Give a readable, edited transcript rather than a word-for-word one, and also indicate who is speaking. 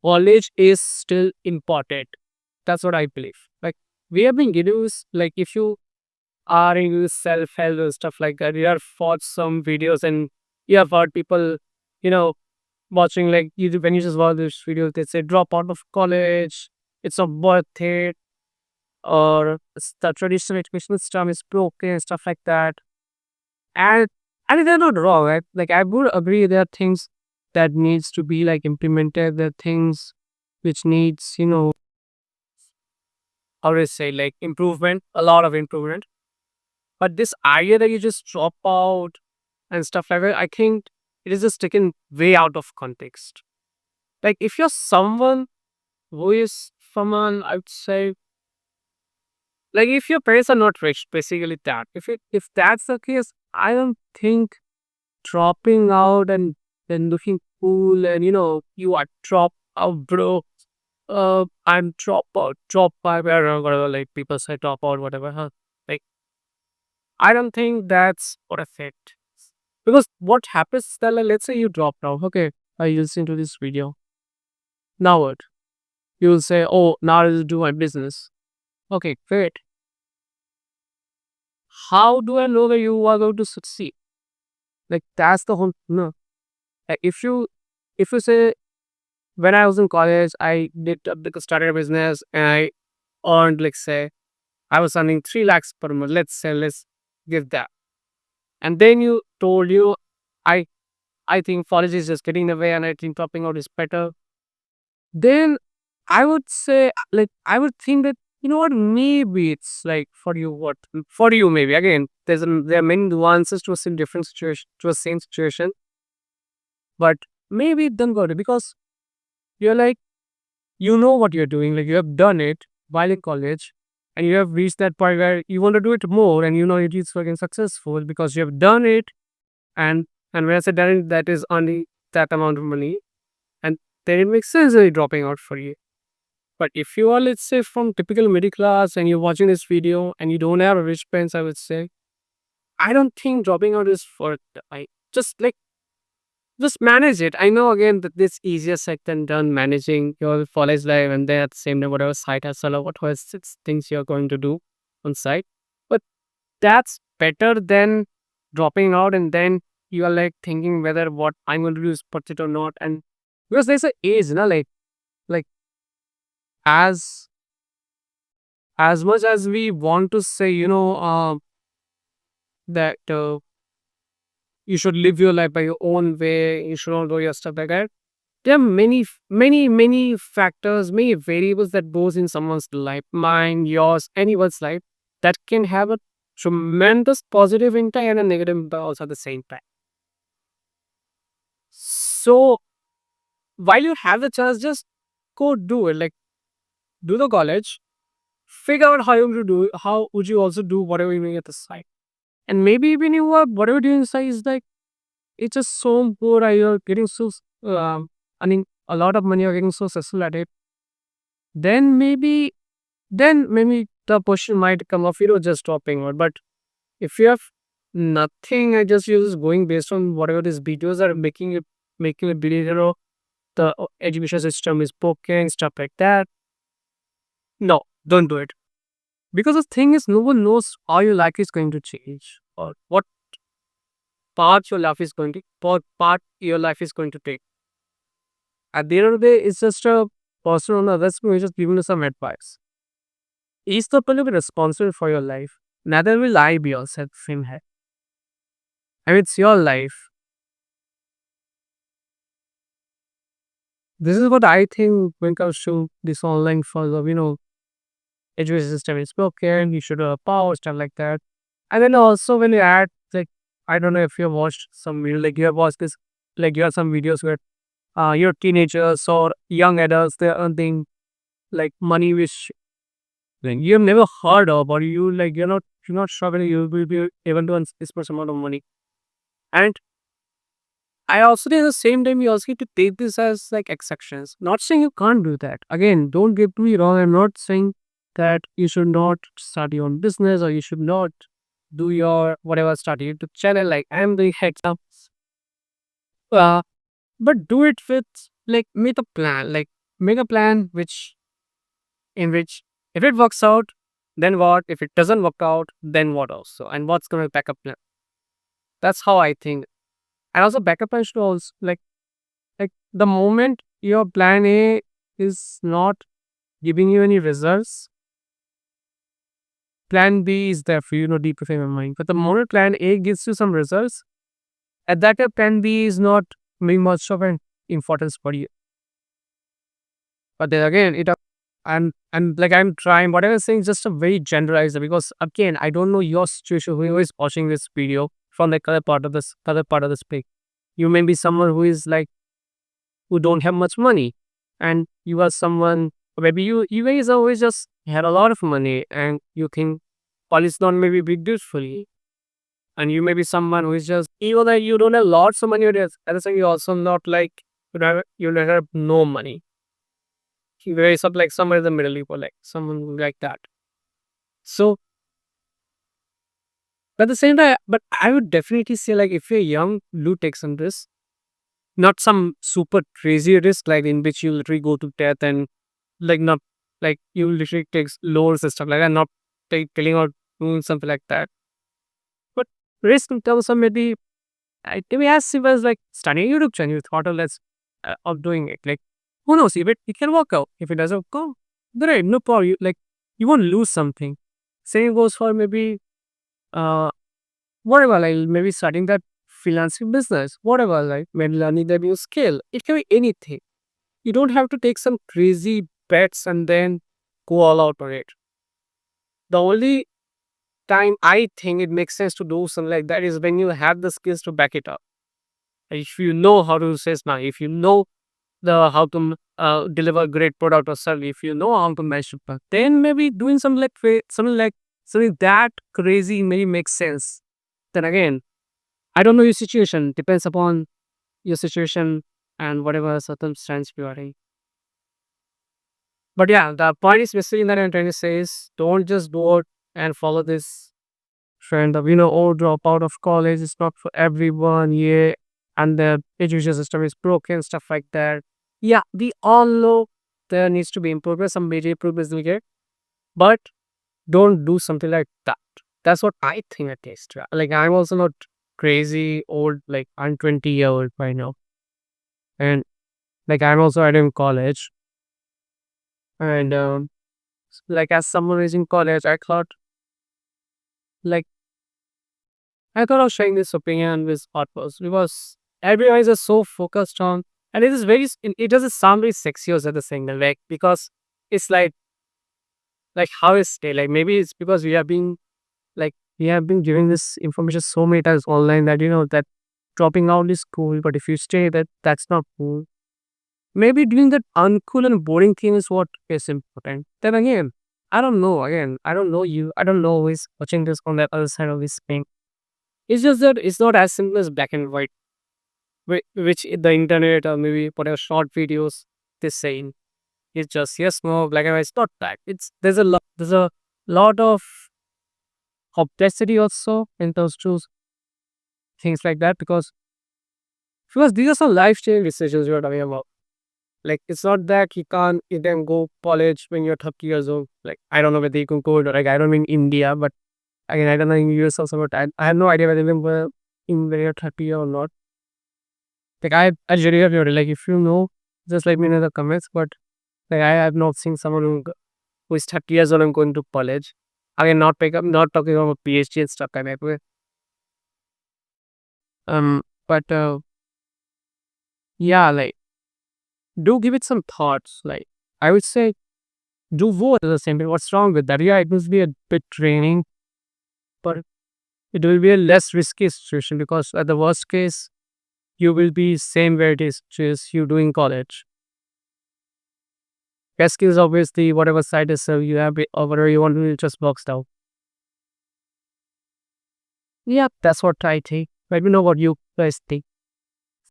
Speaker 1: college is still important. That's what I believe. Like we have been given like if you are into self help and stuff like that, you have watched some videos and you have heard people, you know, watching like you when you just watch this video, they say drop out of college, it's not worth it, or the traditional education system is broken and stuff like that. And they're not wrong, right? Like I would agree there are things that needs to be like implemented, there are things which needs, how do I say, like improvement, a lot of improvement. But this idea that you just drop out and stuff like that, I think it is just taken way out of context. Like if you're someone who is someone, I would say, like if your parents are not rich, basically that. If that's the case, I don't think dropping out and then looking cool and you are drop out, bro. I'm drop out, whatever. Like people say, drop out, whatever. Huh? Like I don't think that's what I said. Because what happens is that, like, let's say you dropped out. Okay, I listen to this video. Now what? You will say, oh, now I will do my business. Okay, great. How do I know that you are going to succeed? Like that's the whole no. Like, if you say when I was in college, I did started a business and I earned, like say I was earning 3 lakhs per month. Let's give that. And then you told you I I think college is just getting away and I think dropping out is better. Then I would say, like, I would think that, you know what, maybe it's like for you, for you, maybe. Again, there are many nuances to a same different situation, to a same situation, but maybe it doesn't go to because you're like, you know what you're doing, like, you have done it while in college and you have reached that point where you want to do it more and you know it is fucking successful because you have done it. And when I say done it, that is only that amount of money, and then it makes sense that you're dropping out for you. But if you are, let's say, from typical middle class and you're watching this video and you don't have a rich parents, I would say, I don't think dropping out is for I just like just manage it. I know again that this easier said than done managing your college life and then at the same time whatever side hustle or whatever things you're going to do on site. But that's better than dropping out and then you are like thinking whether what I'm going to do is worth it or not. And because there's a age, like as much as we want to say, that you should live your life by your own way, you should not do your stuff like that. There are many factors, many variables that goes in someone's life, mine, yours, anyone's life, that can have a tremendous positive impact and a negative impact also at the same time. So while you have the chance, just go do it. Like do the college, figure out how you to do it, how would you also do whatever you're doing at the side. And maybe when you are whatever you're doing inside is like it's just so good, you're getting so I mean a lot of money, you're getting so successful at it, then maybe the question might come of just dropping out. But if you have nothing, I just use going based on whatever these videos are making it believe, the education system is broken, stuff like that. No, don't do it. Because the thing is, no one knows how your life is going to change or what part your life is going to take. At the end of the day, it's just a person on the other side who is just giving you some advice. He's not going to be responsible for your life. Neither will I be yourself in here. I mean, it's your life. This is what I think when it comes to this online form of, education system is broken, you should have a power, stuff like that. And then also when you add, like, I don't know if you have watched some video, like you have watched this, like you have some videos where your teenagers or young adults, they're earning like money which like you have never heard of, or you're not sure whether you will be able to earn this much amount of money. And I also think at the same time you also need to take this as like exceptions. Not saying you can't do that. Again, don't get me wrong. I'm not saying that you should not start your own business or you should not do your whatever start your YouTube channel like I'm doing right now. But do it with like make a plan. Like make a plan in which if it works out, then what? If it doesn't work out, then what also? And what's gonna backup plan? That's how I think. And also backup plan should also like the moment your plan A is not giving you any results, plan B is there for you, deep within your mind. But the moment plan A gives you some results, at that time plan B is not being much of an importance for you. But then again, and like I'm trying whatever I'm saying is just a very generalized because again I don't know your situation who is watching this video from the other part of the speak. You may be someone who is like who don't have much money, and you are someone maybe you guys always just had a lot of money and you think college is not maybe big deal for you. And you may be someone who is just even though you don't have lots of money, at the same you also not like you don't have no money. He varies up like somewhere in the middle, people like someone like that. So, but at the same time, but I would definitely say like if you're young, do take some risk, not some super crazy risk like in which you literally go to death and like not like you literally takes loans and stuff like that, not killing or doing something like that. But risk in terms of maybe it may as simple as like starting a YouTube channel, you thought of less of doing it. Like who knows if it can work out. If it doesn't go, great, no problem. You won't lose something. Same goes for maybe uh whatever, like maybe starting that freelancing business, whatever, like maybe learning the new skill. It can be anything. You don't have to take some crazy bets and then go all out on it. The only time I think it makes sense to do something like that is when you have the skills to back it up. If you know how to say now, if you know the how to deliver great product or service, if you know how to measure, then maybe doing something like something that crazy may make sense. Then again, I don't know your situation. Depends upon your situation and whatever circumstance you are in. But yeah, the point is basically that I'm trying to say is don't just do it and follow this trend of oh drop out of college. It's not for everyone. Yeah, and the education system is broken, stuff like that. Yeah, we all know there needs to be improvement, some major improvements needed, but don't do something like that. That's what I think at least. Like I'm also not crazy old. Like I'm 20 year old right now, and like I'm also in college, and like as someone is in college, like I thought of sharing this opinion with purpose because everyone is just so focused on, and it is it doesn't sound very sexy or at the same time, like because it's like how is it like maybe it's because we have been giving this information so many times online that that dropping out is cool, but if you stay that's not cool. Maybe doing that uncool and boring thing is what is important. Then again, I don't know. Again, I don't know you. I don't know who is watching this on that other side of this thing. It's just that it's not as simple as black and white, which the internet or maybe whatever short videos they saying. It's just yes, no, black and white. It's not that. There's a lot of complexity also in those two things like that because these are some lifestyle decisions you're talking about. Like it's not that you can go college when you're 30 years old. Like I don't know whether you can go to like I don't mean India, but again I don't know in US also, but I have no idea whether they were in when you're 30 or not. Like I genuinely have no idea. Like if you know, just let me know in the comments. But like I have not seen someone who is 30 years old and going to college. Again, not talking about PhD and stuff kind of way. But yeah, like do give it some thoughts. Like I would say do both at the same time. What's wrong with that? Yeah, it must be a bit training, but it will be a less risky situation because at the worst case, you will be same where it is just you doing college. Best case obviously whatever side is so you have it or whatever you want to just boxed out. Yeah, that's what I think. Let me know what you guys think.